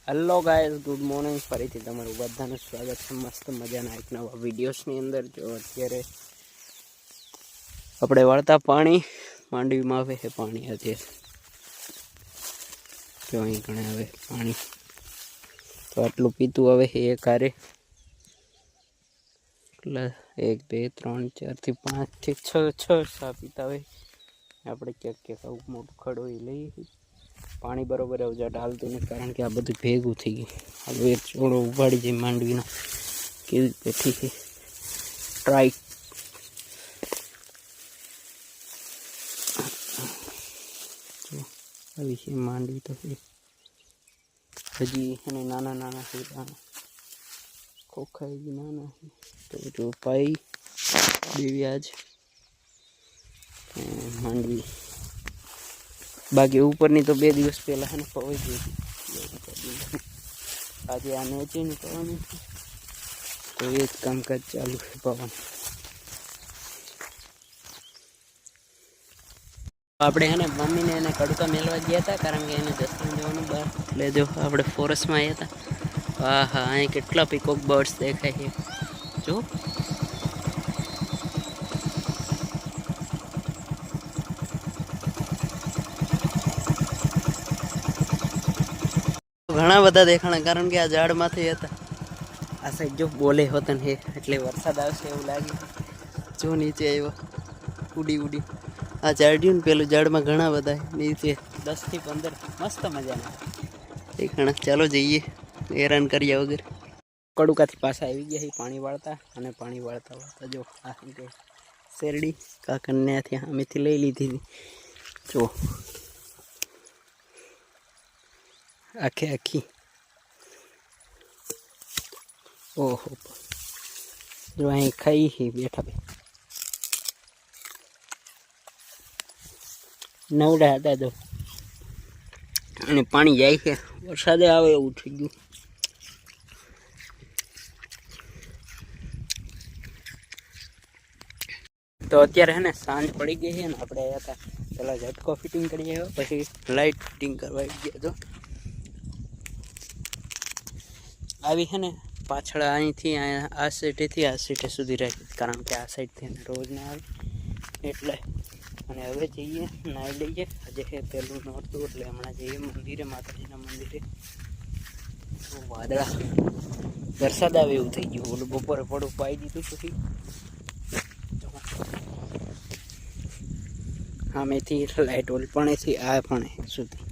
Hello guys, good morning. ફરીથી તમારું બધાનું સ્વાગત છે મસ્ત મજાના એક નવા વિડીયોસની અંદર. જો અત્યારે આપણે વાળતા પાણી માંડવીમાં આવે છે પાણી. આજે જો અહીં ગણે આવે પાણી, તો આટલું પીતું આવે છે એક હારે. એટલે 1 2 3 4 થી 5 થી 6 સા પીતા હોય. આપણે ક્યાંક આવું મોટું ખડો લઈએ. પાણી બરોબર અવજાટ હાલતું નથી, કારણ કે આ બધું ભેગું થઈ ગયું. હવે એક ચોળો ઉપાડી જાય માંડવીનો, કેવી બેઠી છે ટ્રાય. આવી છે માંડવી તો હજી અને નાના નાના છે, ખોખા હજી નાના છે. તો જો પાઈ દેવી આજ માંડવી. બાકી ઉપરની તો 2 દિવસ પહેલા ને પવાઈ ગઈ હતી. આજે આ નેચીને પવાનું છે, તો એ જ કામકાજ ચાલુ છે પવન. આપણે એને મમ્મીને એને કડકા મેળવા ગયા હતા, કારણ કે એને દસમાં જવાનું બહાર. એટલે જો આપણે ફોરેસ્ટમાં આવ્યા હતા. હા હા, અહીં કેટલા પીકોક બર્ડ્સ દેખાય છે જો. ઘણા બધા દેખાણા, કારણ કે આ ઝાડમાંથી હતા. આ સાઈડ જો બોલે હોતન હે, એટલે વરસાદ આવશે એવું લાગે. જો નીચે આવ્યો ઉડી ઉડી. આ ઝાડ્યું ને પેલું ઝાડમાં ઘણા બધા નીચે 10 થી 15 મસ્ત મજાના દેખાણા. ચાલો જઈએ હેરાન કર્યા વગર. કડુકાથી પાછા આવી ગયા પાણી વાળતા, અને પાણી વાળતા વાળતા જો આ કે શેરડી કાકન્યાથી અમેથી લઈ લીધી. જો આખે આખી. ઓહો, જો અહીં ખાઈ હી બેઠા બે નવડા હતા તો. અને પાણી જાય છે, વરસાદે આવે એવું થઈ ગયું. તો અત્યારે હે ને સાંજ પડી ગઈ છે ને, આપણે આવ્યા હતા પેલા ઝટકો ફિટિંગ કરી આવ્યા, પછી લાઇટ ફિટિંગ કરવા આવી ગયા. તો આવી છે ને પાછળ અહીંથી આ સીટેથી આ સીટે સુધી રાખી, કારણ કે આ સાઈડથી રોજ ના આવે એટલે. અને હવે જઈએ નાહી લઈએ. આજે છે પહેલું નોરતું, એટલે હમણાં જઈએ મંદિરે, માતાજીના મંદિરે. વાદળા વરસાદ આવે એવું થઈ ગયું. ઓલું બપોરે પડું પાઈ દીધું પછી આમેથી લાઇટ ઓલ પણેથી આ પણ સુધી.